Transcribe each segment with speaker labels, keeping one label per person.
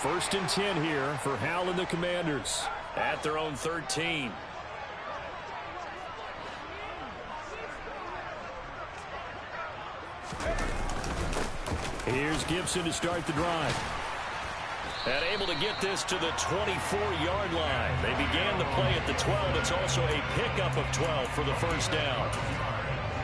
Speaker 1: First and 10 here for Hal and the Commanders.
Speaker 2: At their own 13.
Speaker 1: Here's Gibson to start the drive.
Speaker 2: And able to get this to the 24-yard line. They began the play at the 12. It's also a pickup of 12 for the first down.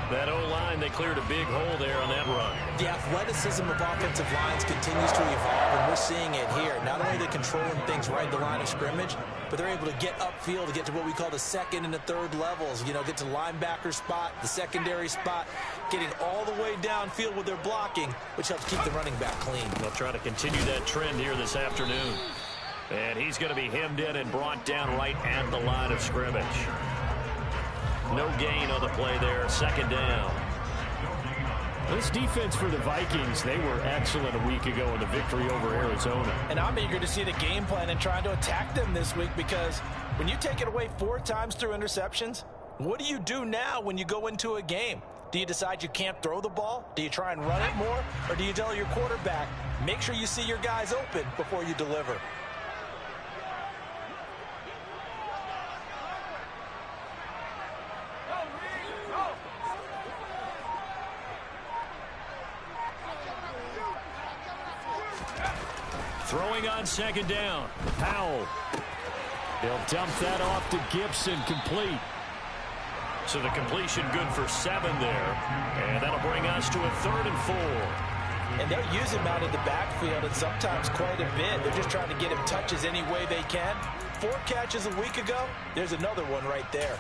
Speaker 2: That O-line, they cleared a big hole there on that run.
Speaker 3: The athleticism of offensive lines continues to evolve, and we're seeing it here. Not only are they controlling things right at the line of scrimmage, but they're able to get upfield to get to what we call the second and the third levels. You know, get to linebacker spot, the secondary spot, getting all the way downfield with their blocking, which helps keep the running back clean.
Speaker 2: They'll try to continue that trend here this afternoon. And he's going to be hemmed in and brought down right at the line of scrimmage. No gain on the play there. Second down.
Speaker 1: This defense for the Vikings, they were excellent a week ago in the victory over Arizona.
Speaker 3: And I'm eager to see the game plan and trying to attack them this week, because when you take it away 4 times through interceptions, what do you do now when you go into a game? Do you decide you can't throw the ball? Do you try and run it more? Or do you tell your quarterback, make sure you see your guys open before you deliver?
Speaker 1: Throwing on second down. Powell. They'll dump that off to Gibson, complete.
Speaker 2: So the completion good for 7 there. And that'll bring us to a 3rd and 4.
Speaker 3: And they'll use him out of the backfield, and sometimes quite a bit. They're just trying to get him touches any way they can. 4 catches a week ago. There's another one right there.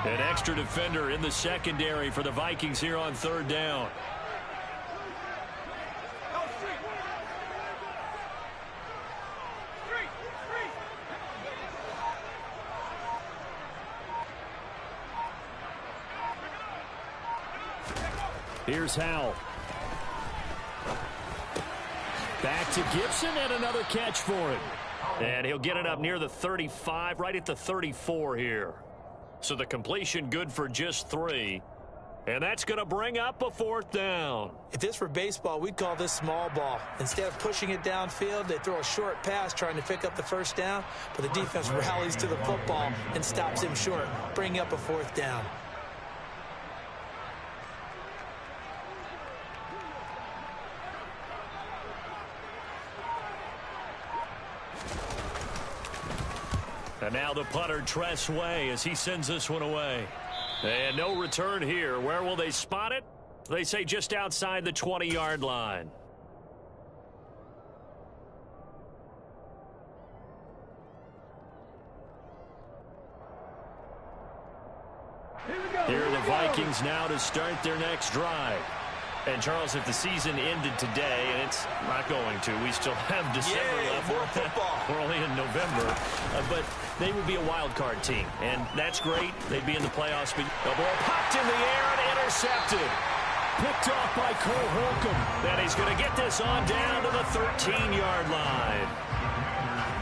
Speaker 1: An extra defender in the secondary for the Vikings here on 3rd down. Here's Howell. Back to Gibson, and another catch for him.
Speaker 2: And he'll get it up near the 35, right at the 34 here. So the completion good for just 3. And that's going to bring up a 4th down.
Speaker 3: If this were baseball, we'd call this small ball. Instead of pushing it downfield, they throw a short pass trying to pick up the first down, but the defense rallies to the football and stops him short, bringing up a 4th down.
Speaker 2: And now the punter, Tress Way, as he sends this one away. And no return here. Where will they spot it? They say just outside the 20-yard line.
Speaker 1: Here are the Vikings now to start their next drive.
Speaker 2: And, Charles, if the season ended today, and it's not going to, we still have December left.
Speaker 3: More football.
Speaker 2: We're only in November. But they would be a wild card team, and that's great. They'd be in the playoffs. But the ball popped in the air and intercepted.
Speaker 1: Picked off by Cole Holcomb.
Speaker 2: Then he's going to get this on down to the 13-yard line.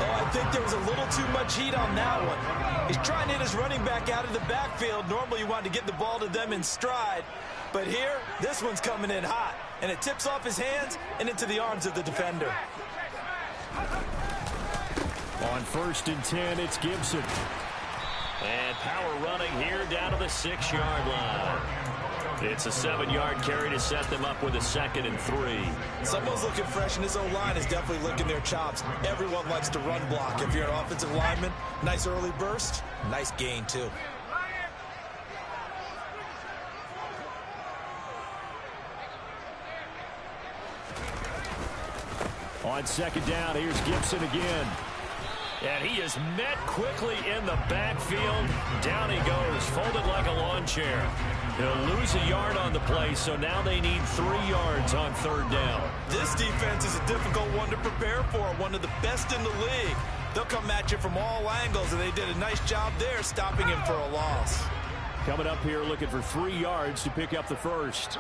Speaker 3: Oh, I think there was a little too much heat on that one. He's trying to hit his running back out of the backfield. Normally you want to get the ball to them in stride. But here, this one's coming in hot. And it tips off his hands and into the arms of the defender.
Speaker 1: On 1st and 10, it's Gibson.
Speaker 2: And power running here down to the 6-yard line. It's a 7-yard carry to set them up with a 2nd and 3.
Speaker 3: Someone's looking fresh, and his O-line is definitely licking their chops. Everyone likes to run block. If you're an offensive lineman, nice early burst, nice gain, too.
Speaker 1: On 2nd down, here's Gibson again.
Speaker 2: And he is met quickly in the backfield. Down he goes, folded like a lawn chair. He'll lose a yard on the play, so now they need 3 yards on 3rd down.
Speaker 3: This defense is a difficult one to prepare for, one of the best in the league. They'll come at you from all angles, and they did a nice job there stopping him for a loss.
Speaker 1: Coming up here looking for 3 yards to pick up the first.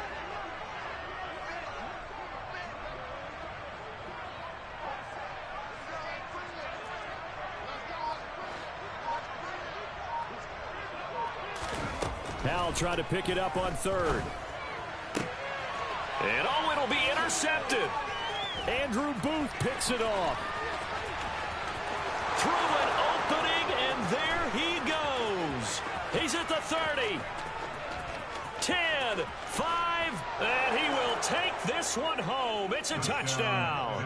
Speaker 1: Now try to pick it up on 3rd.
Speaker 2: And oh, it'll be intercepted. intercepted.
Speaker 1: Andrew Booth picks it off.
Speaker 2: Through an opening, and there he goes. He's at the 30. 10, 5, and he will take this one home. It's a touchdown.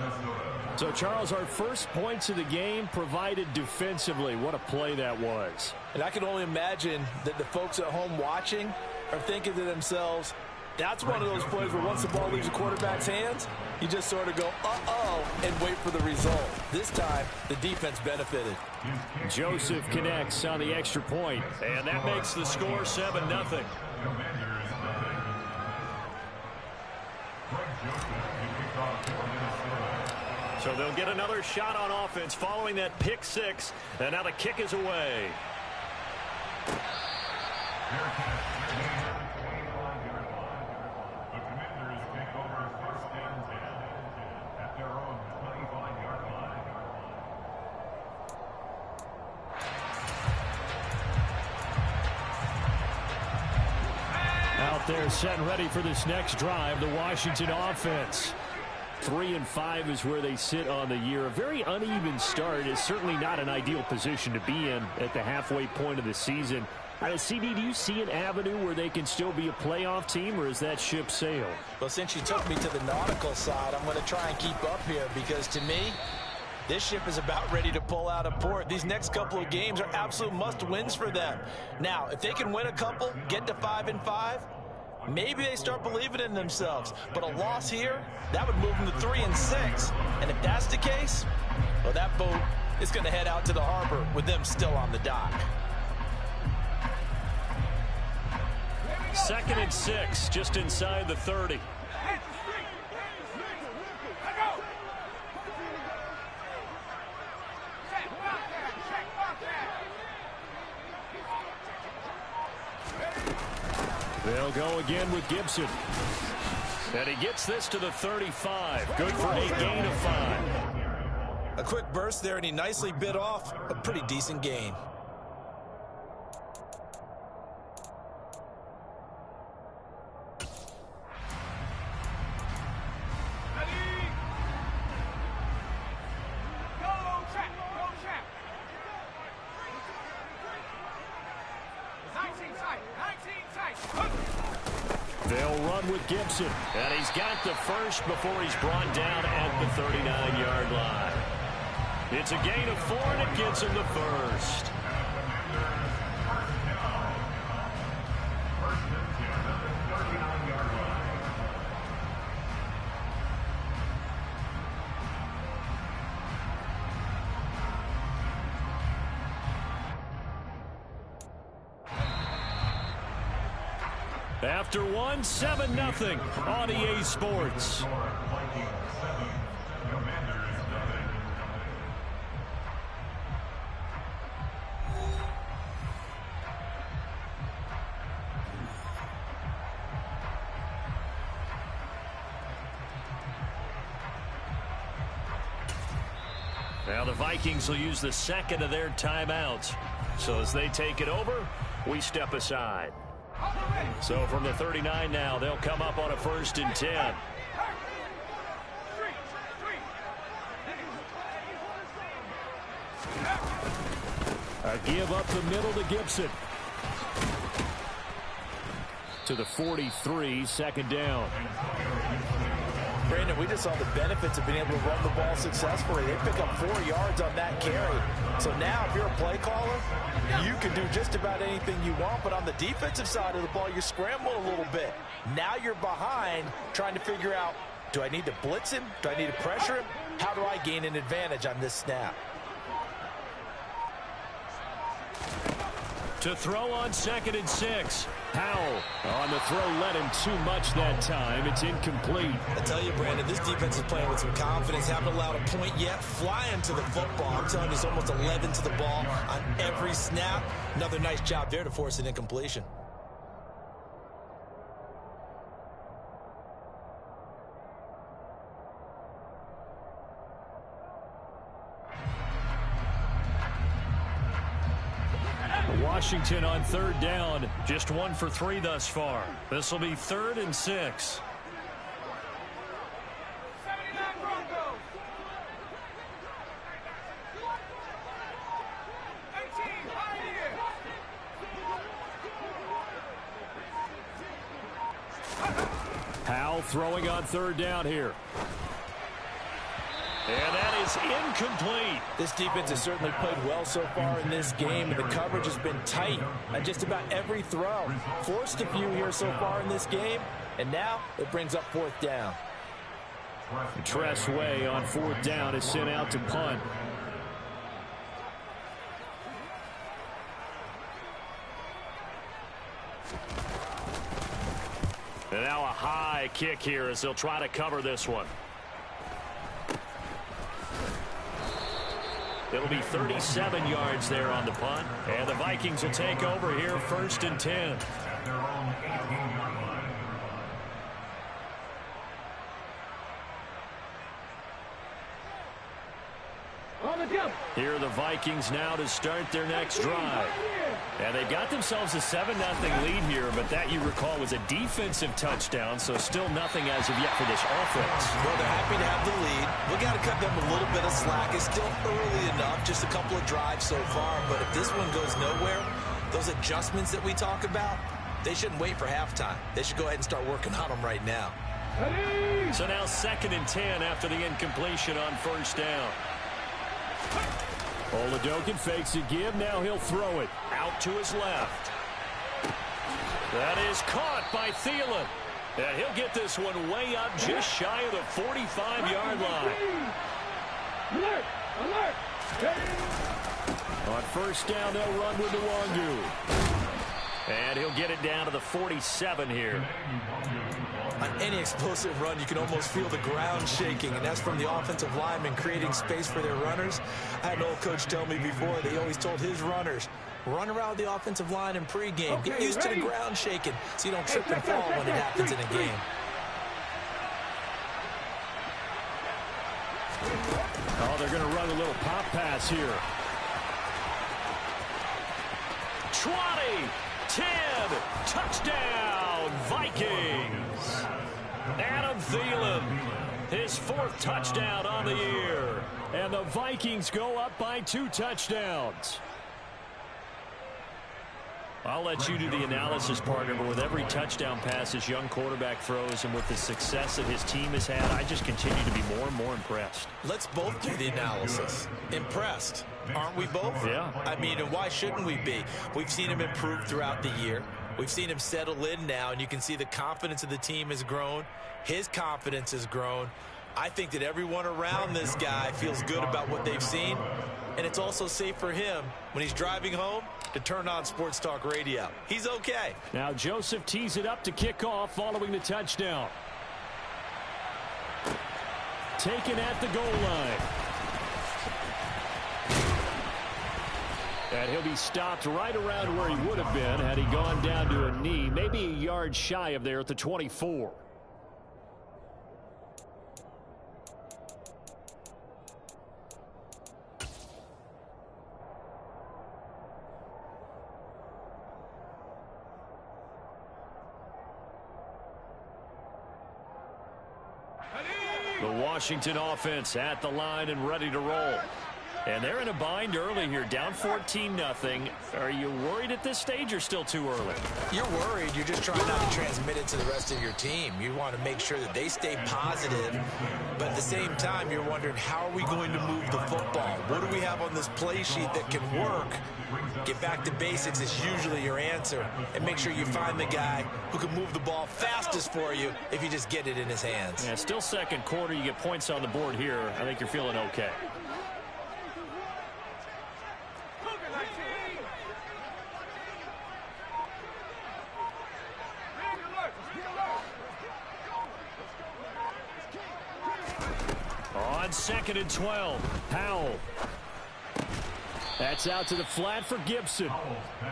Speaker 1: So, Charles, our first points of the game provided defensively. What a play that was.
Speaker 3: And I can only imagine that the folks at home watching are thinking to themselves, that's one of those plays where once the ball leaves the quarterback's hands, you just sort of go, uh-oh, and wait for the result. This time, the defense benefited.
Speaker 1: Joseph connects on the extra point.
Speaker 2: And that makes the score 7-0. So they'll get another shot on offense following that pick six. And now the kick is away.
Speaker 1: Out there set and ready for this next drive, the Washington offense. 3-5 is where they sit on the year. A very uneven start is certainly not an ideal position to be in at the halfway point of the season. CD, do you see an avenue where they can still be a playoff team, or is that ship sailed?
Speaker 3: Well, since you took me to the nautical side, I'm going to try and keep up here because to me, this ship is about ready to pull out of port. These next couple of games are absolute must-wins for them. Now, if they can win a couple, get to 5-5, maybe they start believing in themselves. But a loss here, that would move them to 3-6. And if that's the case, well, that boat is going to head out to the harbor with them still on the dock.
Speaker 2: 2nd and 6, just inside the 30.
Speaker 1: They'll go again with Gibson.
Speaker 2: And he gets this to the 35. Good for a gain of 5.
Speaker 3: A quick burst there, and he nicely bit off a pretty decent gain.
Speaker 1: They'll run with Gibson.
Speaker 2: And he's got the first before he's brought down at the 39-yard line. It's a gain of 4, and it gets him the first. After one, 7-0 on EA Sports. Now the Vikings will use the second of their timeouts. So as they take it over, we step aside. So from the 39 now, they'll come up on a 1st and 10.
Speaker 1: A give up the middle to Gibson. To the 43, 2nd down.
Speaker 3: Brandon, we just saw the benefits of being able to run the ball successfully. They pick up 4 yards on that carry. So now if you're a play caller, you can do just about anything you want. But on the defensive side of the ball, you scramble a little bit. Now you're behind trying to figure out, do I need to blitz him? Do I need to pressure him? How do I gain an advantage on this snap?
Speaker 2: To throw on 2nd and 6.
Speaker 1: Powell on the throw, led him too much that time. It's incomplete.
Speaker 3: I tell you, Brandon, this defense is playing with some confidence. Haven't allowed a point yet. Flying to the football. I'm telling you, it's almost 11 to the ball on every snap. Another nice job there to force an incompletion.
Speaker 2: Washington on 3rd down. Just 1 for 3 thus far. This will be 3rd and 6.
Speaker 1: throwing on third down here.
Speaker 2: And that is incomplete.
Speaker 3: This defense has certainly played well so far in this game, and the coverage has been tight on just about every throw. Forced a few here so far in this game, and now it brings up fourth down.
Speaker 1: Tress Way on fourth down is sent out to punt.
Speaker 2: And now a high kick here as they'll try to cover this one. It'll be 37 yards there on the punt. And the Vikings will take over here, 1st and 10. Here are the Vikings now to start their next drive. And they've got themselves a 7-0 lead here, but that, you recall, was a defensive touchdown, so still nothing as of yet for this offense.
Speaker 3: Well, they're happy to have the lead. We got to cut them a little bit of slack. It's still early enough, just a couple of drives so far, but if this one goes nowhere, those adjustments that we talk about, they shouldn't wait for halftime. They should go ahead and start working on them right now.
Speaker 2: So now 2nd and 10 after the incompletion on 1st down.
Speaker 1: Oladokun fakes a give. Now he'll throw it
Speaker 2: Out to his left. That is caught by Thielen. And he'll get this one way up just shy of the 45-yard line.
Speaker 4: Alert! Alert!
Speaker 1: on 1st down. They'll run with Nwangu.
Speaker 2: And he'll get it down to the 47 here.
Speaker 3: On any explosive run, you can almost feel the ground shaking, and that's from the offensive linemen creating space for their runners. I had an old coach tell me before, they always told his runners, run around the offensive line in pregame. Get used to the ground shaking so you don't trip and fall when it happens in a game.
Speaker 1: Oh, they're going to run a little pop pass here.
Speaker 2: 20, 10, touchdown, Vikings. Adam Thielen, his 4th touchdown on the year.
Speaker 1: And the Vikings go up by 2 touchdowns.
Speaker 2: I'll let you do the analysis, partner, but with every touchdown pass this young quarterback throws and with the success that his team has had, I just continue to be more and more impressed.
Speaker 3: Let's both do the analysis. Impressed, aren't we both?
Speaker 2: Yeah.
Speaker 3: I mean, and why shouldn't we be? We've seen him improve throughout the year. We've seen him settle in now, and you can see the confidence of the team has grown. His confidence has grown. I think that everyone around this guy feels good about what they've seen, and it's also safe for him when he's driving home to turn on Sports Talk Radio. He's okay.
Speaker 1: Now Joseph tees it up to kick off following the touchdown. Taken at the goal line. And he'll be stopped right around where he would have been had he gone down to a knee, maybe a yard shy of there at the 24. The Washington offense at the line and ready to roll. And they're in a bind early here, down 14-0. Are you worried at this stage or still too early?
Speaker 3: You're worried. You're just trying not to transmit it to the rest of your team. You want to make sure that they stay positive. But at the same time, you're wondering, how are we going to move the football? What do we have on this play sheet that can work? Get back to basics is usually your answer. And make sure you find the guy who can move the ball fastest for you if you just get it in his hands.
Speaker 2: Yeah, still 2nd quarter. You get points on the board here. I think you're feeling okay. On 2nd and 12, Powell. That's out to the flat for Gibson.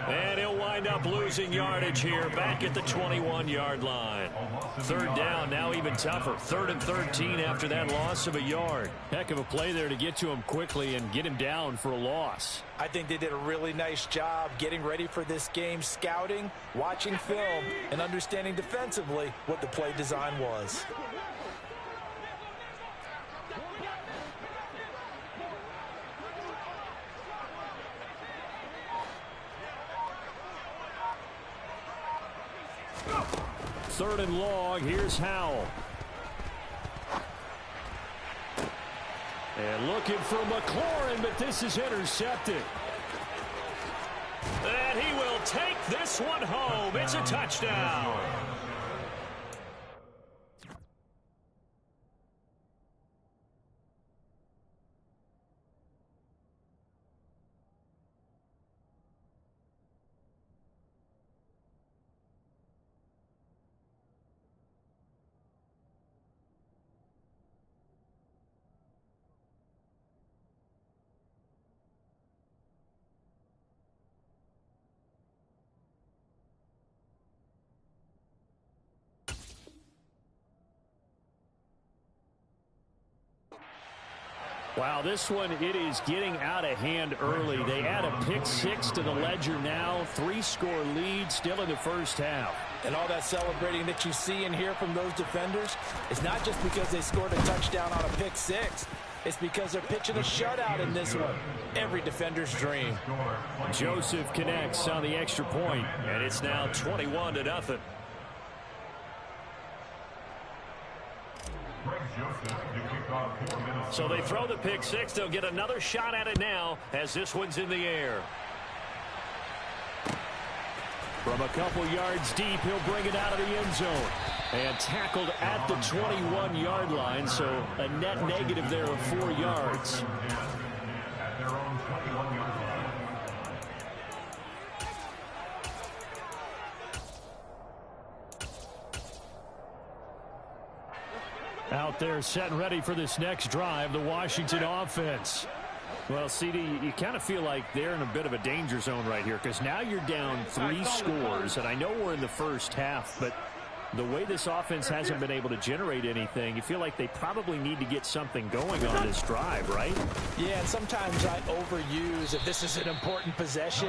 Speaker 2: And he'll wind up losing yardage here back at the 21-yard line. 3rd down, now even tougher. 3rd and 13 after that loss of a yard.
Speaker 1: Heck of a play there to get to him quickly and get him down for a loss.
Speaker 3: I think they did a really nice job getting ready for this game, scouting, watching film, and understanding defensively what the play design was.
Speaker 1: Third and long. Here's Howell. And looking for McLaurin, but this is intercepted.
Speaker 2: And he will take this one home. It's a touchdown.
Speaker 1: Wow, this one, it is getting out of hand early. They add a pick six to the ledger now. 3-score lead still in the first half.
Speaker 3: And all that celebrating that you see and hear from those defenders is not just because they scored a touchdown on a pick six. It's because they're pitching a shutout in this one. Every defender's dream.
Speaker 1: Joseph connects on the extra point.
Speaker 2: And it's now 21-0. So they throw the pick six. They'll get another shot at it now as this one's in the air.
Speaker 1: From a couple yards deep, he'll bring it out of the end zone. And tackled at the 21-yard line, so a net negative there of 4 yards. Out there set and ready for this next drive, the Washington offense. Well, CD, you kind of feel like they're in a bit of a danger zone right here because now you're down 3 scores, and I know we're in the first half, but the way this offense hasn't been able to generate anything, you feel like they probably need to get something going on this drive, right?
Speaker 3: Yeah, and sometimes I overuse if this is an important possession,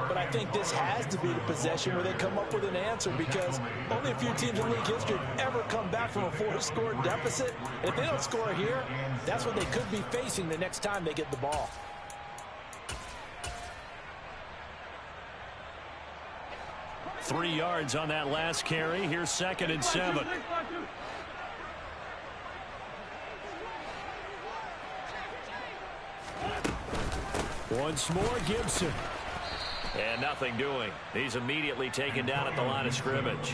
Speaker 3: but I think this has to be the possession where they come up with an answer because only a few teams in league history have ever come back from a 4-score deficit. And if they don't score here, that's what they could be facing the next time they get the ball.
Speaker 2: Three yards on that last carry. Here's 2nd and 7.
Speaker 1: Once more, Gibson.
Speaker 2: And nothing doing. He's immediately taken down at the line of scrimmage.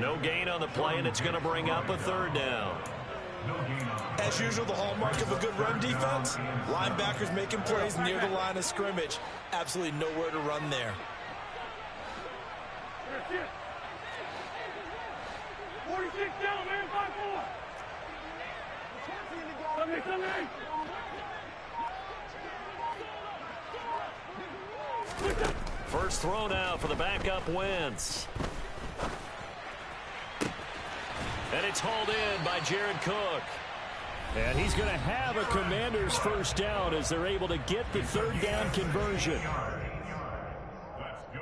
Speaker 2: No gain on the play, and it's going to bring up a 3rd down.
Speaker 3: As usual, the hallmark of a good run defense, linebackers making plays near the line of scrimmage. Absolutely nowhere to run there.
Speaker 4: 46 down, man, 5-4.
Speaker 2: First throw now for the backup Wentz. And it's hauled in by Jared Cook.
Speaker 1: And he's going to have a Commanders first down as they're able to get the 3rd down conversion.
Speaker 5: That's good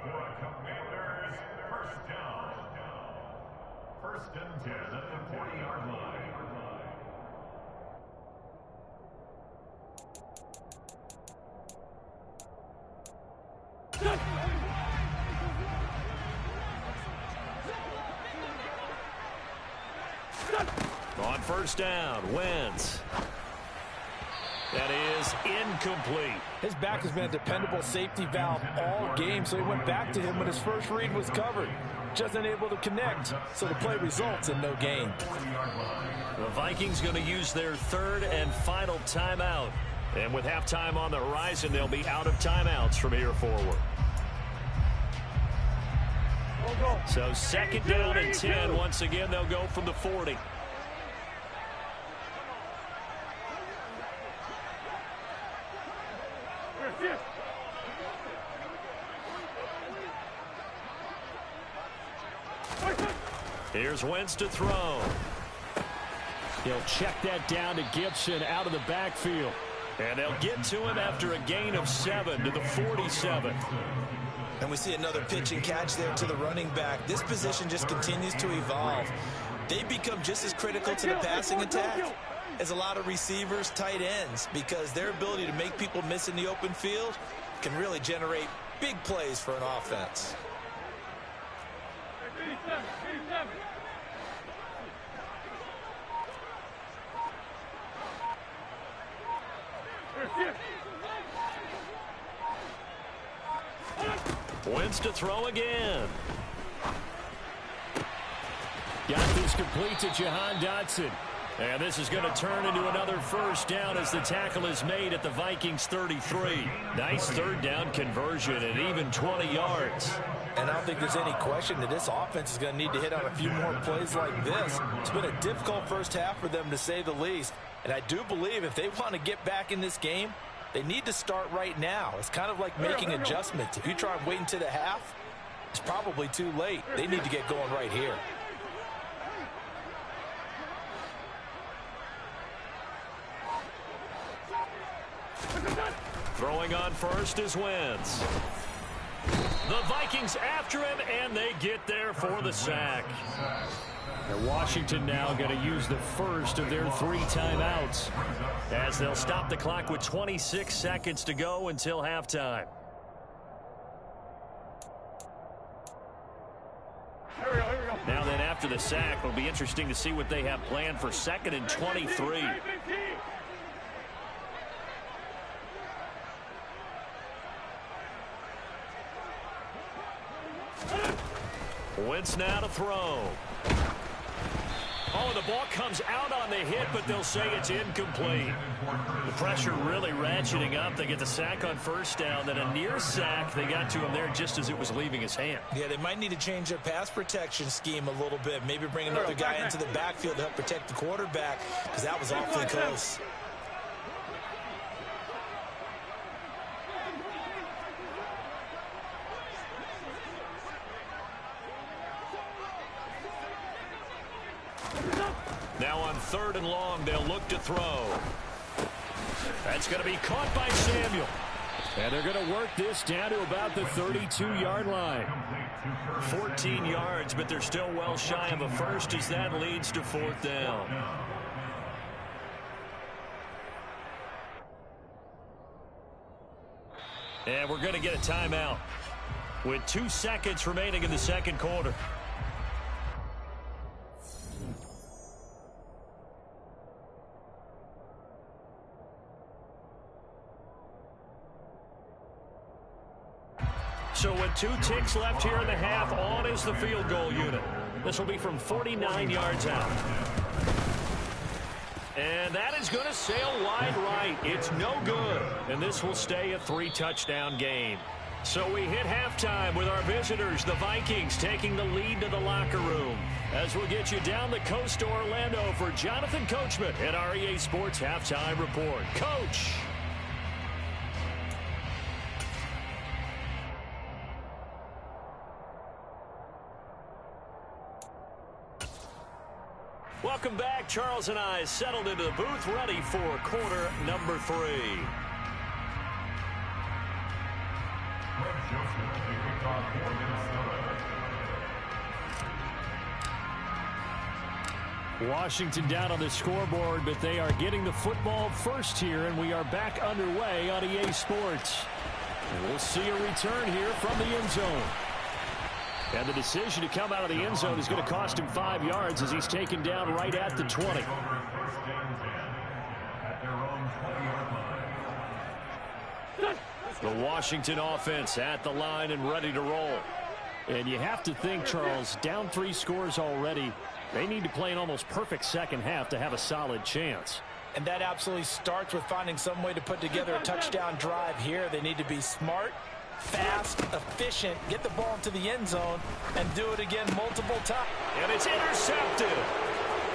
Speaker 5: for a Commanders first down. 1st and 10 at the 40-yard line.
Speaker 2: On first down, Wentz. That is incomplete.
Speaker 3: His back has been a dependable safety valve all game, so he went back to him when his first read was covered. Just unable to connect, so the play results in no gain.
Speaker 2: The Vikings going to use their 3rd and final timeout. And with halftime on the horizon, they'll be out of timeouts from here forward. So 2nd down and 10. Once again, they'll go from the 40. Here's Wentz to throw.
Speaker 1: He'll check that down to Gibson out of the backfield.
Speaker 2: And they'll get to him after a gain of 7 to the 47.
Speaker 3: And we see another pitch and catch there to the running back. This position just continues to evolve. They become just as critical to the passing attack as a lot of receivers, tight ends, because their ability to make people miss in the open field can really generate big plays for an offense.
Speaker 2: Wentz to throw again.
Speaker 1: Got this complete to Jahan Dotson. And this is going to turn into another first down as the tackle is made at the Vikings 33. Nice third down conversion and even 20 yards.
Speaker 3: And I don't think there's any question that this offense is going to need to hit on a few more plays like this. It's been a difficult first half for them, to say the least. And I do believe if they want to get back in this game, they need to start right now. It's kind of like making adjustments. If you try and wait until the half, it's probably too late. They need to get going right here.
Speaker 2: Throwing on first is Wentz. The Vikings after him, and they get there for the sack.
Speaker 1: And Washington now going to use the first of their 3 timeouts,
Speaker 2: as they'll stop the clock with 26 seconds to go until halftime. Now then, after the sack, it'll be interesting to see what they have planned for 2nd and 23. Wentz now to throw. Oh, the ball comes out on the hit, but they'll say it's incomplete. The pressure really ratcheting up. They get the sack on first down, then a near sack. They got to him there just as it was leaving his hand.
Speaker 3: Yeah, they might need to change their pass protection scheme a little bit. Maybe bring another guy into the backfield to help protect the quarterback, because that was awfully close.
Speaker 2: Now on 3rd and long, they'll look to throw. That's going to be caught by Samuel.
Speaker 1: and they're going to work this down to about the 32-yard line.
Speaker 2: 14 yards, but they're still well shy of a first as that leads to 4th down. And we're going to get a timeout with 2 seconds remaining in the second quarter. So with 2 ticks left here in the half, on is the field goal unit. This will be from 49 yards out. And that is going to sail wide right. It's no good. And this will stay a 3-touchdown game. So we hit halftime with our visitors, the Vikings, taking the lead to the locker room. As we'll get you down the coast to Orlando for Jonathan Coachman at our EA Sports Halftime Report. Coach. Welcome back. Charles and I settled into the booth, ready for quarter number 3.
Speaker 1: Washington down on the scoreboard, but they are getting the football first here, and we are back underway on EA Sports. And we'll see a return here from the end zone. And the decision to come out of the end zone is going to cost him 5 yards as he's taken down right at the 20.
Speaker 2: The Washington offense at the line and ready to roll.
Speaker 1: And you have to think, Charles, down 3 scores already. They need to play an almost perfect second half to have a solid chance.
Speaker 3: And that absolutely starts with finding some way to put together a touchdown drive here. They need to be smart, fast, efficient, get the ball into the end zone, and do it again multiple times.
Speaker 2: And it's intercepted.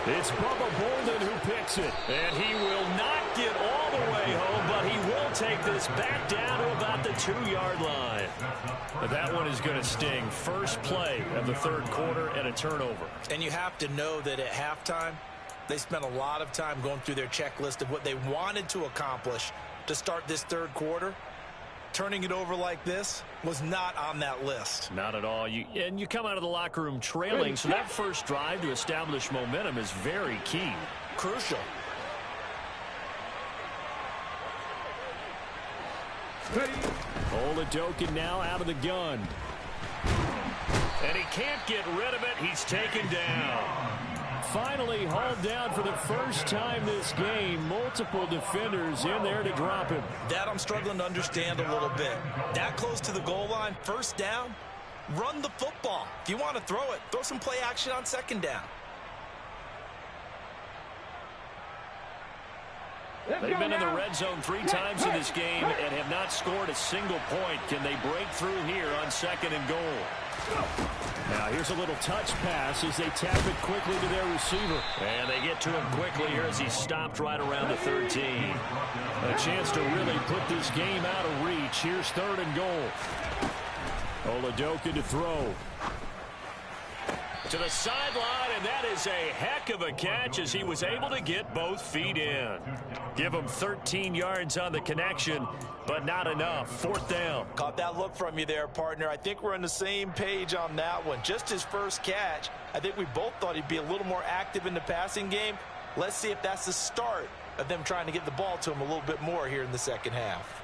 Speaker 1: It's Bubba Bolden who picks it.
Speaker 2: And he will not get all the way home, but he will take this back down to about the 2-yard line. But that one is going to sting. First play of the third quarter and a turnover.
Speaker 3: And you have to know that at halftime, they spent a lot of time going through their checklist of what they wanted to accomplish to start this third quarter. Turning it over like this was not on that list.
Speaker 2: Not at all. And you come out of the locker room trailing, so that first drive to establish momentum is very key.
Speaker 3: Crucial.
Speaker 1: Oladokun now out of the gun.
Speaker 2: And he can't get rid of it. He's taken down.
Speaker 1: finally hauled down for the first time this game. Multiple defenders in there to drop him.
Speaker 3: That I'm struggling to understand a little bit. That close to the goal line, first down, run the football. If you want to throw it, throw some play action on second down.
Speaker 2: They've been in the red zone 3 times in this game and have not scored a single point. Can they break through here on 2nd and goal?
Speaker 1: Now here's a little touch pass as they tap it quickly to their receiver.
Speaker 2: And they get to him quickly here as he stopped right around the 13.
Speaker 1: A chance to really put this game out of reach. Here's 3rd and goal. Oladokun to throw.
Speaker 2: To the sideline, and that is a heck of a catch as he was able to get both feet in. Give him 13 yards on the connection, but not enough. 4th down.
Speaker 3: Caught that look from you there, partner. I think we're on the same page on that one. Just his first catch, I think we both thought he'd be a little more active in the passing game. Let's see if that's the start of them trying to get the ball to him a little bit more here in the second half.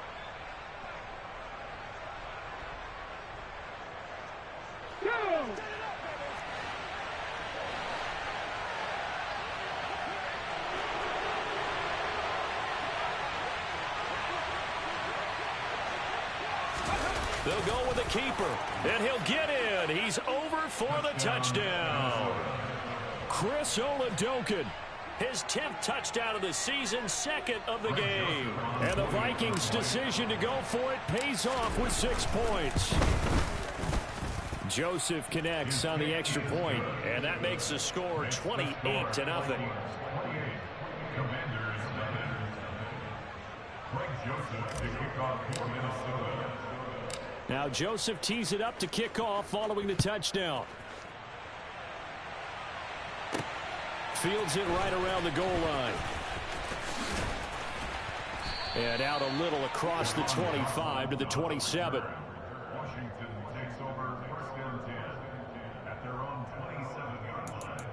Speaker 2: They'll go with the keeper, and he'll get in. He's over for the touchdown.
Speaker 1: Chris Oladokun.
Speaker 2: His 10th touchdown of the season, 2nd of the game.
Speaker 1: And the Vikings' decision to go for it pays off with 6 points. Joseph connects on the extra point.
Speaker 2: And that makes the score 28-0.
Speaker 5: Commanders. Greg Joseph to kick off for Minnesota.
Speaker 1: Now Joseph tees it up to kick off following the touchdown. Fields it right around the goal line. And out a little across the 25 to the 27.
Speaker 5: Washington takes over 1st and 10 at their own 27-yard line.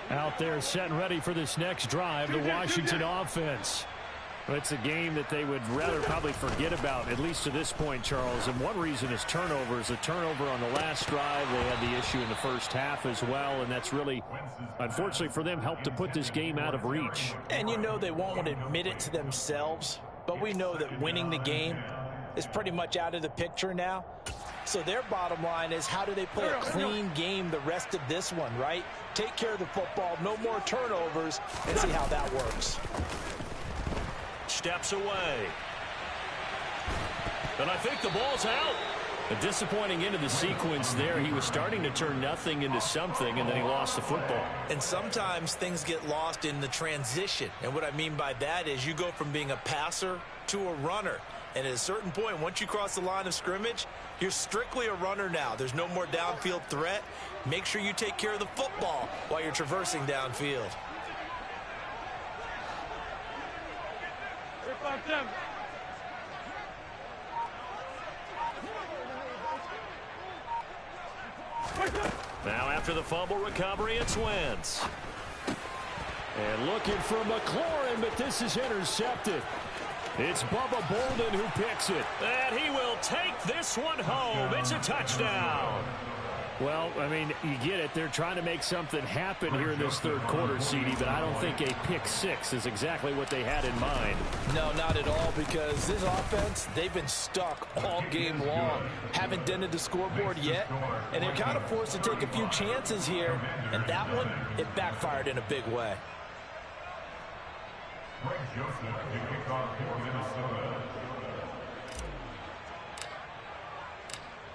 Speaker 1: Out there set and ready for this next drive, the Washington offense. It's a game that they would rather probably forget about, at least to this point, Charles. And one reason is turnovers. A turnover on the last drive. They had the issue in the first half as well, and that's really, unfortunately for them, helped to put this game out of reach.
Speaker 3: And you know they won't admit it to themselves, but we know that winning the game is pretty much out of the picture now. So their bottom line is, how do they play a clean game the rest of this one, right? Take care of the football, no more turnovers, and see how that works.
Speaker 2: Steps away. And I think the ball's out.
Speaker 1: A disappointing end of the sequence there. He was starting to turn nothing into something, and then he lost the football.
Speaker 3: And sometimes things get lost in the transition. And what I mean by that is you go from being a passer to a runner. And at a certain point, once you cross the line of scrimmage, you're strictly a runner now. There's no more downfield threat. Make sure you take care of the football while you're traversing downfield.
Speaker 2: Now after the fumble recovery, it's Wentz.
Speaker 1: And looking for McLaurin, but this is intercepted. It's Bubba Bolden who picks it.
Speaker 2: And he will take this one home. It's a touchdown.
Speaker 1: Well, I mean, you get it. They're trying to make something happen here in this third quarter, CD, but I don't think a pick six is exactly what they had in mind.
Speaker 3: No, not at all, because this offense, they've been stuck all game long. Haven't dented the scoreboard yet, and they're kind of forced to take a few chances here, and that one, it backfired in a big way.
Speaker 5: Greg Joseph to kick off for Minnesota.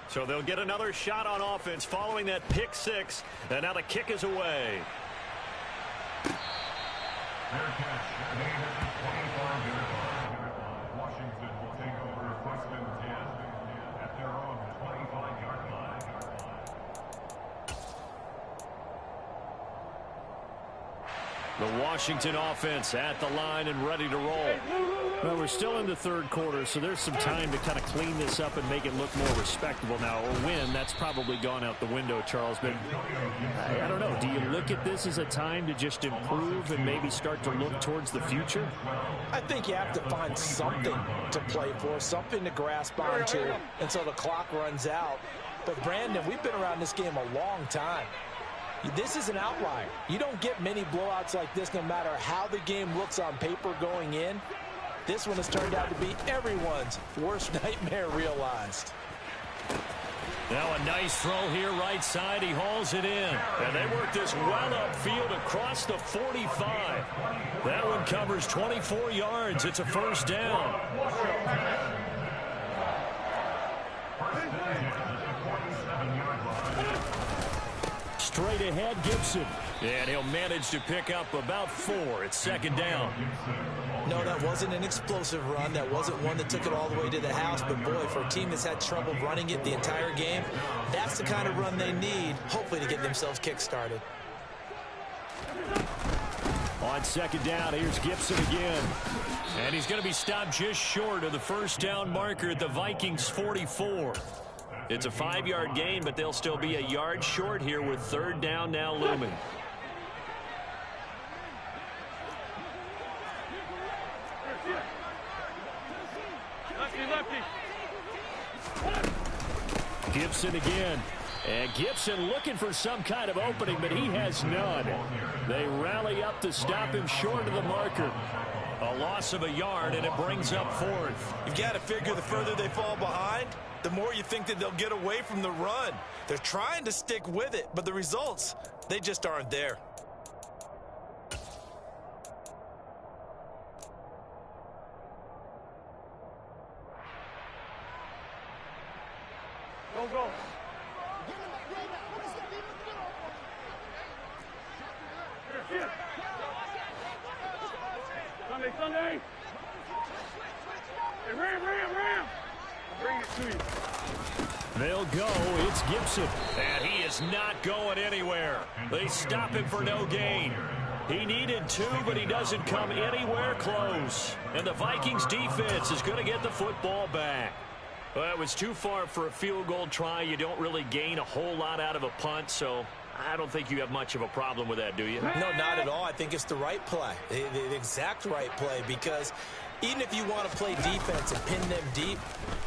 Speaker 2: So they'll get another shot on offense following that pick six. And now the kick is away.
Speaker 5: Fair catch made at the 25-yard line. Washington will take over 1st and 10 at their own 25-yard line.
Speaker 1: The Washington offense at the line and ready to roll. Well, we're still in the third quarter, so there's some time to kind of clean this up and make it look more respectable now. Or win, that's probably gone out the window, Charles. But I don't know. Do you look at this as a time to just improve and maybe start to look towards the future?
Speaker 3: I think you have to find something to play for, something to grasp onto until the clock runs out. But, Brandon, we've been around this game a long time. This is an outlier. You don't get many blowouts like this no matter how the game looks on paper going in. This one has turned out to be everyone's worst nightmare realized.
Speaker 2: Now a nice throw here right side. He hauls it in. And they work this well upfield across the 45. That one covers 24 yards. It's a first down. Straight ahead, Gibson. And he'll manage to pick up about 4. It's second down.
Speaker 3: No, that wasn't an explosive run. That wasn't one that took it all the way to the house. But, boy, for a team that's had trouble running it the entire game, that's the kind of run they need, hopefully, to get themselves kick-started.
Speaker 1: On second down, here's Gibson again.
Speaker 2: And he's going to be stopped just short of the first down marker at the Vikings 44. It's a 5-yard gain, but they'll still be a yard short here with third down now looming.
Speaker 1: Gibson again. And Gibson looking for some kind of opening, but he has none. They rally up to stop him short of the marker.
Speaker 2: A loss of a yard, and it brings up 4th.
Speaker 3: You've got to figure the further they fall behind, the more you think that they'll get away from the run. They're trying to stick with it, but the results, they just aren't there.
Speaker 4: Go. Sunday. Hey, Ram. Bring it to you.
Speaker 1: They'll go. It's Gibson.
Speaker 2: And he is not going anywhere. They stop him for no gain. He needed 2, but he doesn't come anywhere close. And the Vikings defense is going to get the football back. Well, it was too far for a field goal try. You don't really gain a whole lot out of a punt, so I don't think you have much of a problem with that, do you?
Speaker 3: No, not at all. I think it's the right play, the exact right play, because even if you want to play defense and pin them deep,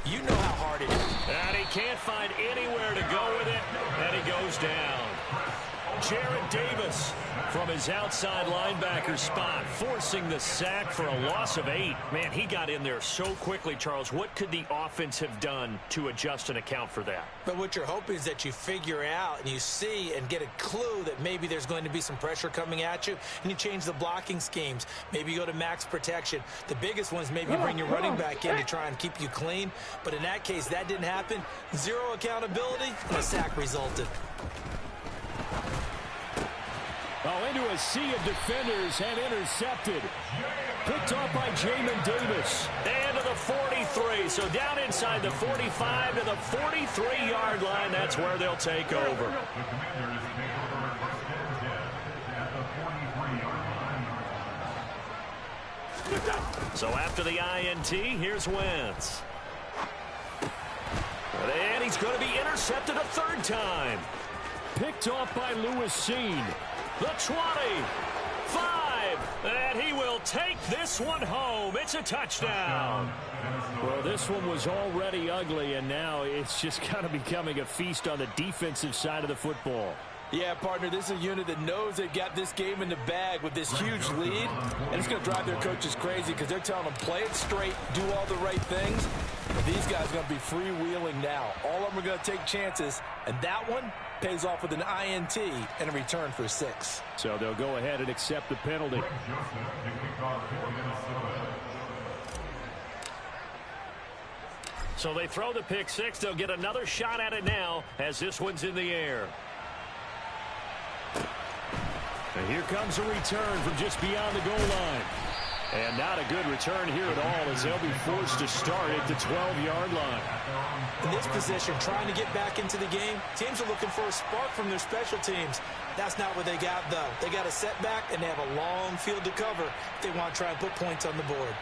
Speaker 3: you know how hard it is.
Speaker 2: And he can't find anywhere to go with it, and he goes down. Jarrad Davis from his outside linebacker spot, forcing the sack for a loss of 8. Man, he got in there so quickly, Charles. What could the offense have done to adjust and account for that?
Speaker 3: But what you're hoping is that you figure out and you see and get a clue that maybe there's going to be some pressure coming at you, and you change the blocking schemes. Maybe you go to max protection. The biggest one is maybe bring your running back in to try and keep you clean. But in that case, that didn't happen. 0 accountability, and a sack resulted.
Speaker 1: Oh, into a sea of defenders and intercepted. Picked off by Jamin Davis.
Speaker 2: And to the 43. So down inside the 45 to the 43-yard line. That's where they'll take over.
Speaker 5: The Commanders take over first and 10 at the 43-yard line.
Speaker 2: So after the INT, here's Wentz. And he's going to be intercepted a third time.
Speaker 1: Picked off by Lewis Cine.
Speaker 2: The 20, 5, and he will take this one home. It's a touchdown.
Speaker 1: Well, this one was already ugly, and now it's just kind of becoming a feast on the defensive side of the football.
Speaker 3: Yeah, partner, this is a unit that knows they've got this game in the bag with this huge lead, and it's going to drive their coaches crazy because they're telling them play it straight, do all the right things. But these guys are going to be freewheeling now. All of them are going to take chances, and that one pays off with an INT and a return for 6.
Speaker 1: So they'll go ahead and accept the penalty.
Speaker 2: So they throw the pick 6. They'll get another shot at it now as this one's in the air.
Speaker 1: And here comes a return from just beyond the goal line. And not a good return here at all as they'll be forced to start at the 12-yard line.
Speaker 3: In this position, trying to get back into the game, teams are looking for a spark from their special teams. That's not what they got, though. They got a setback, and they have a long field to cover if they want to try and put points on the board.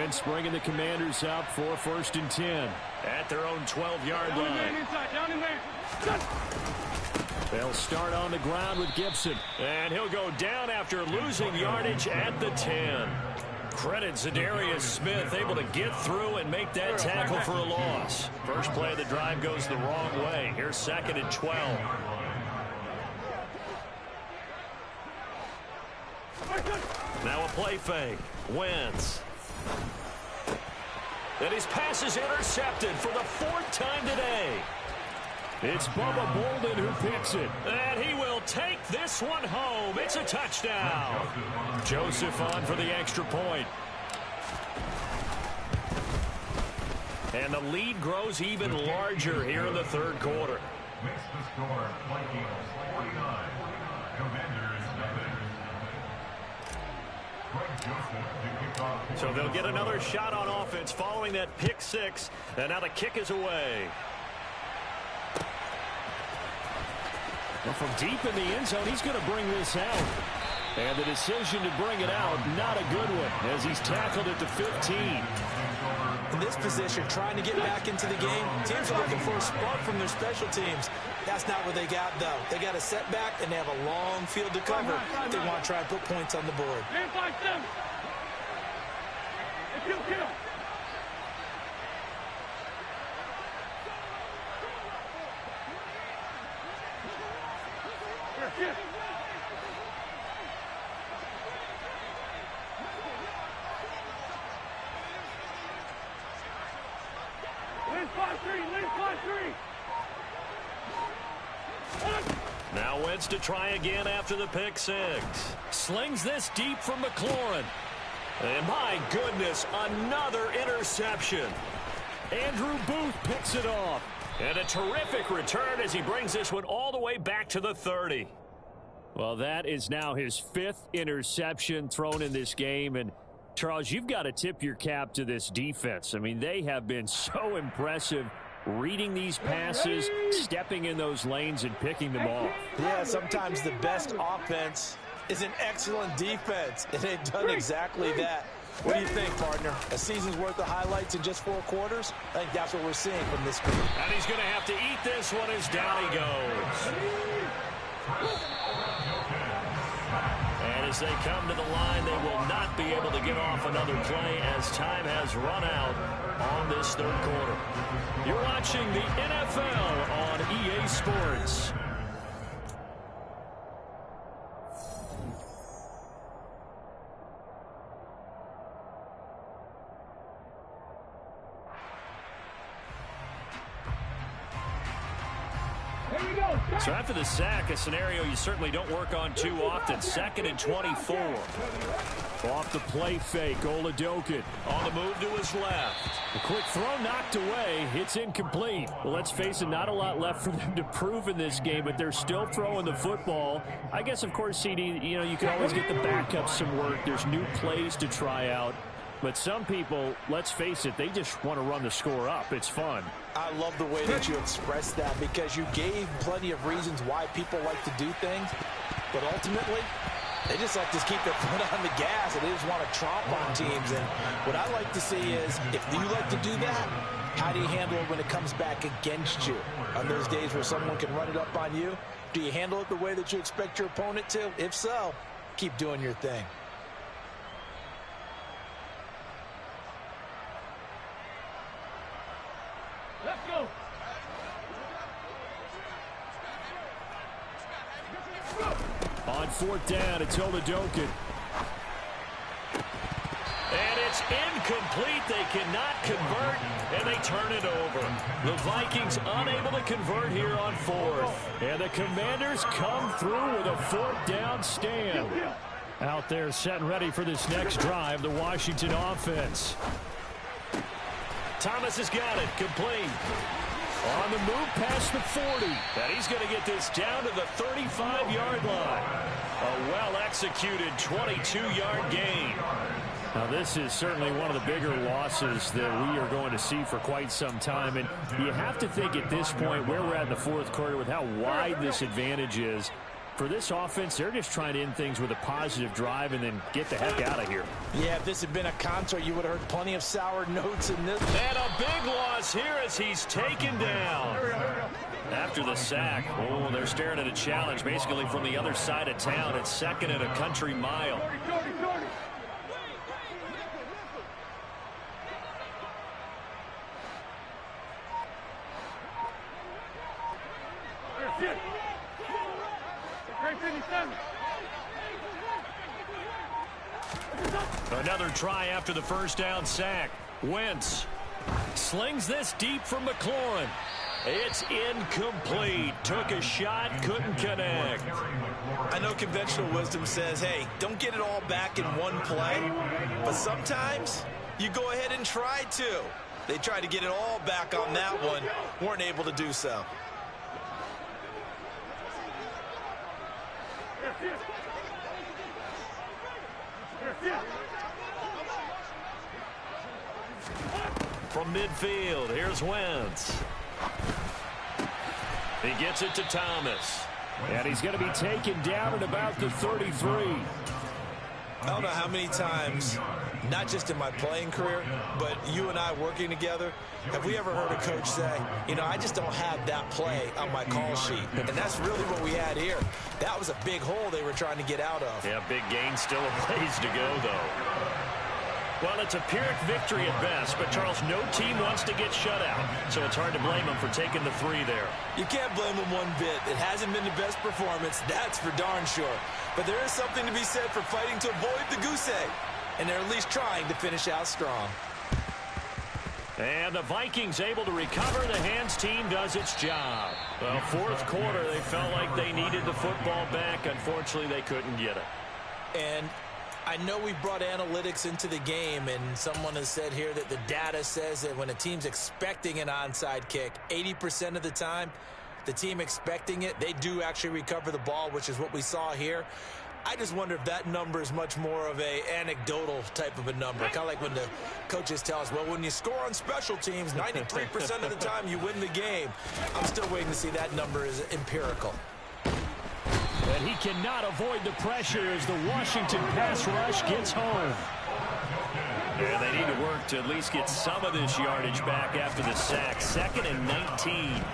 Speaker 1: Wentz bringing the Commanders up for 1st and 10.
Speaker 2: At their own 12-yard
Speaker 4: Down in
Speaker 2: line.
Speaker 4: man inside. Down in man.
Speaker 1: They'll start on the ground with Gibson.
Speaker 2: And he'll go down after losing yardage at the 10. Credit Zadarius Smith, able to get through and make that tackle for a loss. First play of the drive goes the wrong way. Here's 2nd and 12. Now a play fake. Wentz. And his pass is intercepted for the 4th time today.
Speaker 1: It's Bubba Bolden who picks it.
Speaker 2: And he will take this one home. It's a touchdown.
Speaker 1: Joseph on for the extra point.
Speaker 2: And the lead grows even larger here in the 3rd quarter.
Speaker 5: Makes the score Vikings 49. Commanders nothing. Greg Joseph to kick off.
Speaker 2: So they'll get another shot on offense following that pick 6. And now the kick is away.
Speaker 1: Well, from deep in the end zone, he's going to bring this out. And the decision to bring it out, not a good one, as he's tackled at the 15.
Speaker 3: In this position, trying to get back into the game, teams are looking for a spark from their special teams. That's not what they got, though. They got a setback, and they have a long field to cover if they want to try and put points on the board.
Speaker 4: Man fight them. Kill. Here. Lane 5-3.
Speaker 2: Now Wentz to try again after the pick 6. Slings this deep from McLaurin. And my goodness, another interception.
Speaker 1: Andrew Booth picks it off.
Speaker 2: And a terrific return as he brings this one all the way back to the 30.
Speaker 1: Well, that is now his 5th interception thrown in this game. And, Charles, you've got to tip your cap to this defense. I mean, they have been so impressive reading these passes, stepping in those lanes, and picking them off.
Speaker 3: Yeah, sometimes the best offense is an excellent defense, and they've done exactly that. What do you think, partner? A season's worth of highlights in just 4 quarters? I think that's what we're seeing from this group.
Speaker 2: And he's going to have to eat this one as down he goes. And as they come to the line, they will not be able to get off another play as time has run out on this 3rd quarter. You're watching the NFL on EA Sports. So after the sack, a scenario you certainly don't work on too often. 2nd and 24.
Speaker 1: Off the play fake, Oladokun.
Speaker 2: On the move to his left.
Speaker 1: A quick throw knocked away. It's incomplete. Well, let's face it, not a lot left for them to prove in this game, but they're still throwing the football. I guess, of course, CD, you can always get the backups some work. There's new plays to try out. But some people, let's face it, they just want to run the score up. It's fun.
Speaker 3: I love the way that you expressed that because you gave plenty of reasons why people like to do things. But ultimately, they just like to keep their foot on the gas and they just want to tromp on teams. And what I like to see is if you like to do that, how do you handle it when it comes back against you? On those days where someone can run it up on you, do you handle it the way that you expect your opponent to? If so, keep doing your thing.
Speaker 4: Let's go.
Speaker 1: On 4th down, it's Oladokun.
Speaker 2: And it's incomplete. They cannot convert, and they turn it over. The Vikings unable to convert here on 4th.
Speaker 1: And the Commanders come through with a 4th down stand. Out there set and ready for this next drive, the Washington offense.
Speaker 2: Thomas has got it. Complete.
Speaker 1: On the move past the 40.
Speaker 2: And he's going to get this down to the 35-yard line. A well-executed 22-yard gain.
Speaker 1: Now, this is certainly one of the bigger losses that we are going to see for quite some time. And you have to think at this point, where we're at in the 4th quarter with how wide this advantage is, For this offense, they're just trying to end things with a positive drive and then get the heck out of here.
Speaker 3: Yeah, if this had been a concert, you would have heard plenty of sour notes in this.
Speaker 2: And a big loss here as he's taken down. After the sack, oh, they're staring at a challenge basically from the other side of town. It's second and a country mile. Another try after the first down sack. Wentz slings this deep from McLaurin. It's incomplete. Took a shot, couldn't connect.
Speaker 3: I know conventional wisdom says, hey, don't get it all back in one play. But sometimes you go ahead and try to. They tried to get it all back on that one. Weren't able to do so.
Speaker 2: From midfield, here's Wentz. He gets it to Thomas.
Speaker 1: And he's going to be taken down at about the 33.
Speaker 3: I don't know how many times, not just in my playing career, but you and I working together, have we ever heard a coach say, you know, I just don't have that play on my call sheet. And that's really what we had here. That was a big hole they were trying to get out of.
Speaker 2: Yeah, big gain, still a ways to go, though. Well, it's a Pyrrhic victory at best, but, Charles, no team wants to get shut out, so it's hard to blame them for taking the 3 there.
Speaker 3: You can't blame them one bit. It hasn't been the best performance, that's for darn sure. But there is something to be said for fighting to avoid the goose egg, and they're at least trying to finish out strong.
Speaker 2: And the Vikings able to recover. The hands team does its job. Well, fourth quarter, they felt like they needed the football back. Unfortunately, they couldn't get it.
Speaker 3: And I know we've brought analytics into the game, and someone has said here that the data says that when a team's expecting an onside kick, 80% of the time, the team expecting it, they do actually recover the ball, which is what we saw here. I just wonder if that number is much more of a anecdotal type of a number. Kind of like when the coaches tell us, well, when you score on special teams, 93% of the time you win the game. I'm still waiting to see that number is empirical.
Speaker 1: And he cannot avoid the pressure as the Washington pass rush gets home.
Speaker 2: Yeah, they need to work to at least get some of this yardage back after the sack. 2nd and 19.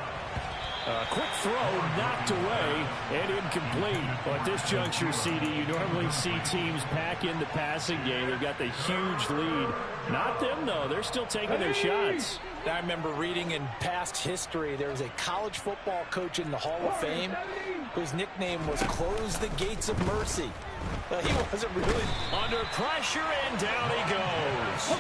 Speaker 1: Quick throw knocked away and incomplete. Well, at this juncture, CD, you normally see teams pack in the passing game. They've got the huge lead. Not them, though. They're still taking their shots.
Speaker 3: I remember reading in past history, there was a college football coach in the Hall of Fame whose nickname was Close the Gates of Mercy. He wasn't really
Speaker 2: under pressure, and down he goes.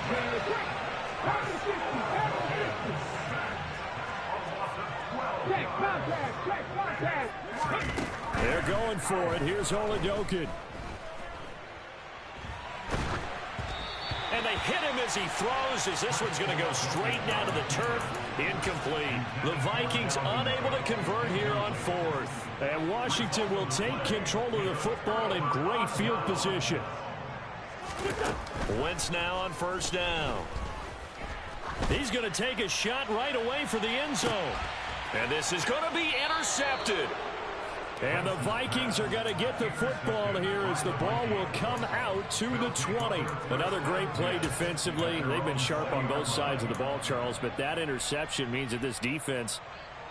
Speaker 1: They're going for it. Here's Oladokun.
Speaker 2: And they hit him as he throws, as this one's going to go straight down to the turf. Incomplete. The Vikings unable to convert here on 4th.
Speaker 1: And Washington will take control of the football in great field position.
Speaker 2: Wentz now on 1st down.
Speaker 1: He's going to take a shot right away for the end zone.
Speaker 2: And this is going to be intercepted.
Speaker 1: And the Vikings are going to get the football here as the ball will come out to the 20. Another great play defensively. They've been sharp on both sides of the ball, Charles, but that interception means that this defense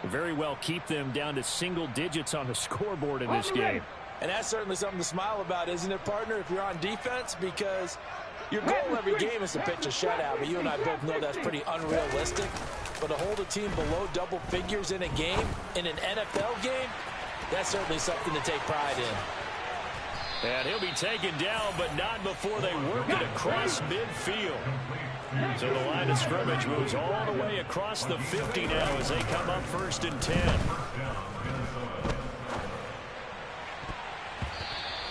Speaker 1: will very well keep them down to single digits on the scoreboard in this game.
Speaker 3: And that's certainly something to smile about, isn't it, partner, if you're on defense? Because your goal every game is to pitch a shutout, but you and I both know that's pretty unrealistic. But to hold a team below double figures in a game, in an NFL game, that's certainly something to take pride in.
Speaker 2: And he'll be taken down, but not before they work it across midfield. So the line of scrimmage moves all the way across the 50 now as they come up 1st and 10.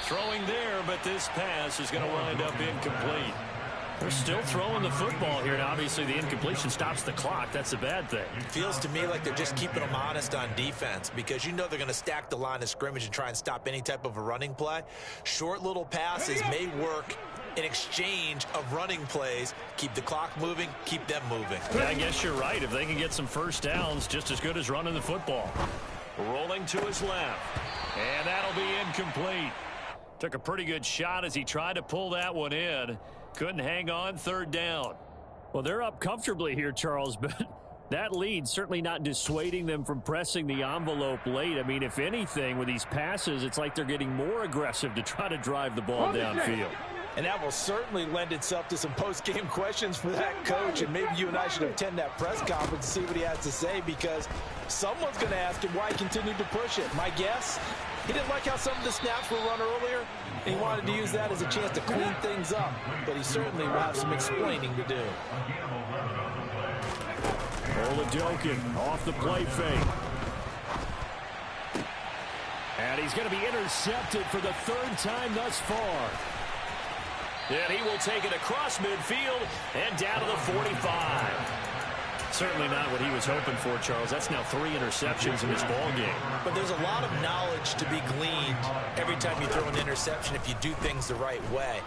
Speaker 2: Throwing there, but this pass is going to wind up incomplete. They're still throwing the football here, and obviously the incompletion stops the clock. That's a bad thing.
Speaker 3: Feels to me like they're just keeping them honest on defense because you know they're going to stack the line of scrimmage and try and stop any type of a running play. Short little passes may work in exchange of running plays. Keep the clock moving, keep them moving.
Speaker 2: Yeah, I guess you're right. If they can get some first downs, just as good as running the football. Rolling to his left. And that'll be incomplete. Took a pretty good shot as he tried to pull that one in. Couldn't hang on, third down.
Speaker 1: Well, they're up comfortably here, Charles, but that lead certainly not dissuading them from pressing the envelope late. I mean, if anything, with these passes, it's like they're getting more aggressive to try to drive the ball downfield.
Speaker 3: And that will certainly lend itself to some post-game questions for that coach. And maybe you and I should attend that press conference and see what he has to say, because someone's going to ask him why he continued to push it. My guess, he didn't like how some of the snaps were run earlier, and he wanted to use that as a chance to clean things up. But he certainly will have some explaining to do.
Speaker 1: Oladokun off the play fake. And he's going to be intercepted for the third time thus far.
Speaker 2: And he will take it across midfield and down to the 45. Certainly not what he was hoping for, Charles. That's now 3 interceptions in this ball game.
Speaker 3: But there's a lot of knowledge to be gleaned every time you throw an interception if you do things the right way.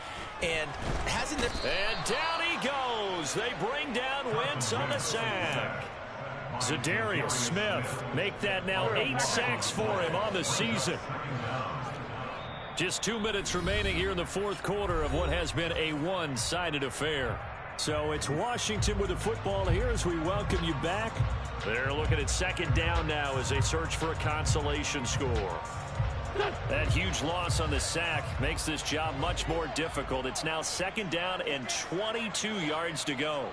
Speaker 3: And hasn't it...
Speaker 2: And down he goes. They bring down Wentz on the sack.
Speaker 1: Za'Darius Smith make that now 8 sacks for him on the season.
Speaker 2: Just 2 minutes remaining here in the fourth quarter of what has been a one-sided affair.
Speaker 1: So it's Washington with the football here as we welcome you back.
Speaker 2: They're looking at second down now as they search for a consolation score. That huge loss on the sack makes this job much more difficult. It's now second down and 22 yards to go.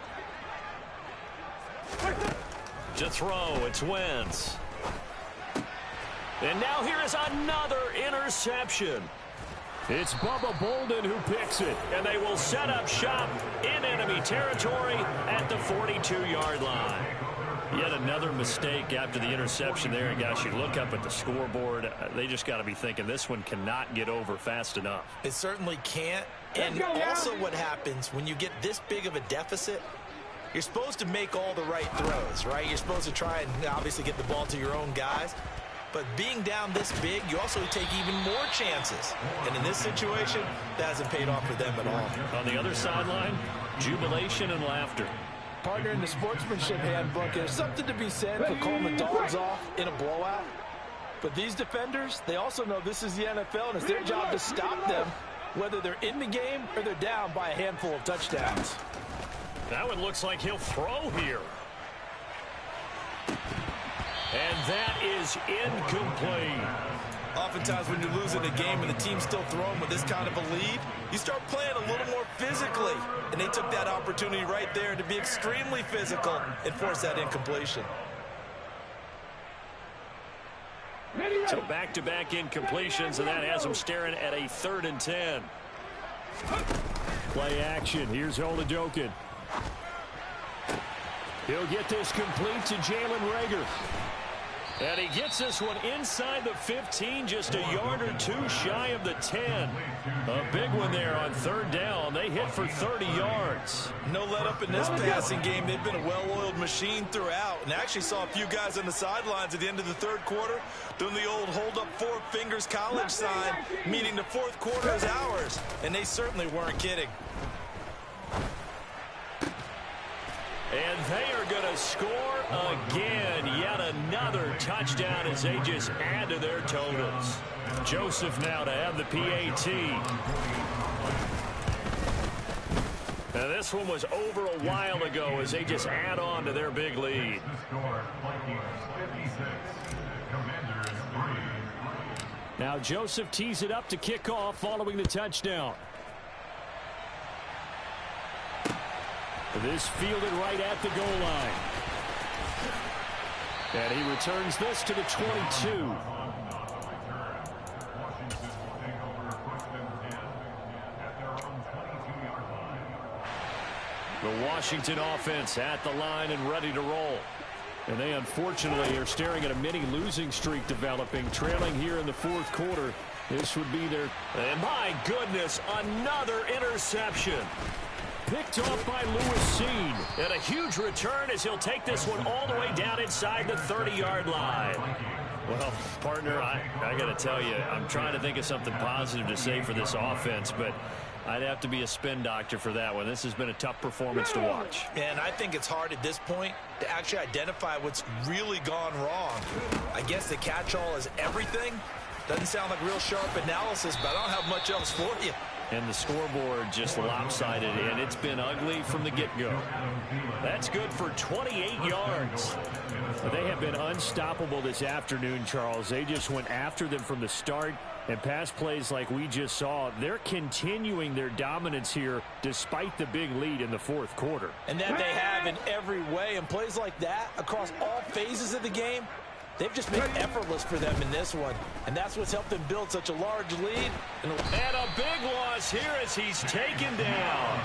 Speaker 2: To throw, it's Wentz. And now here is another interception.
Speaker 1: It's Bubba Bolden who picks it.
Speaker 2: And they will set up shop in enemy territory at the 42-yard line.
Speaker 1: Yet another mistake after the interception there. And gosh, you look up at the scoreboard, they just got to be thinking this one cannot get over fast enough.
Speaker 3: It certainly can't. And also what happens when you get this big of a deficit, you're supposed to make all the right throws, right? You're supposed to try and obviously get the ball to your own guys. But being down this big, you also take even more chances. And in this situation, that hasn't paid off for them at all.
Speaker 1: On the other sideline, jubilation and laughter.
Speaker 3: Partner, in the sportsmanship handbook, there's something to be said for calling the dogs off in a blowout. But these defenders, they also know this is the NFL, and it's their job to stop them, whether they're in the game or they're down by a handful of touchdowns.
Speaker 2: That one looks like he'll throw here. And that is incomplete.
Speaker 3: Oftentimes when you're losing a game and the team's still throwing with this kind of a lead, you start playing a little more physically. And they took that opportunity right there to be extremely physical and force that incompletion.
Speaker 2: So back-to-back incompletions, and that has them staring at a 3rd and 10.
Speaker 1: Play action. Here's Oladokun. He'll get this complete to Jalen Reagor.
Speaker 2: And he gets this one inside the 15, just a yard or 2 shy of the 10. A big one there on 3rd down. They hit for 30 yards.
Speaker 3: No let up in this passing game. They've been a well-oiled machine throughout. And actually saw a few guys on the sidelines at the end of the 3rd quarter doing the old hold up 4 fingers college sign, meaning the 4th quarter is ours. And they certainly weren't kidding.
Speaker 2: And they are going to score again. Yet another touchdown as they just add to their totals.
Speaker 1: Joseph now to have the PAT.
Speaker 2: Now this one was over a while ago as they just add on to their big lead.
Speaker 1: Now Joseph tees it up to kick off following the touchdown. This fielded right at the goal line. And he returns this to the 22. The Washington offense at the line and ready to roll. And they unfortunately are staring at a mini losing streak developing, trailing here in the 4th quarter. This would be their...
Speaker 2: And my goodness, another interception.
Speaker 1: Picked off by Lewis Cine.
Speaker 2: And a huge return as he'll take this one all the way down inside the 30-yard line.
Speaker 1: Well, partner, I got to tell you, I'm trying to think of something positive to say for this offense, but I'd have to be a spin doctor for that one. This has been a tough performance to watch.
Speaker 3: And I think it's hard at this point to actually identify what's really gone wrong. I guess the catch-all is everything. Doesn't sound like real sharp analysis, but I don't have much else for you.
Speaker 2: And the scoreboard just lopsided, and it's been ugly from the get-go. That's good for 28 yards.
Speaker 1: They have been unstoppable this afternoon, Charles. They just went after them from the start, and pass plays like we just saw. They're continuing their dominance here despite the big lead in the fourth quarter.
Speaker 3: And that they have in every way. And plays like that across all phases of the game, they've just been effortless for them in this one. And that's what's helped them build such a large lead.
Speaker 2: And a big loss here as he's taken down.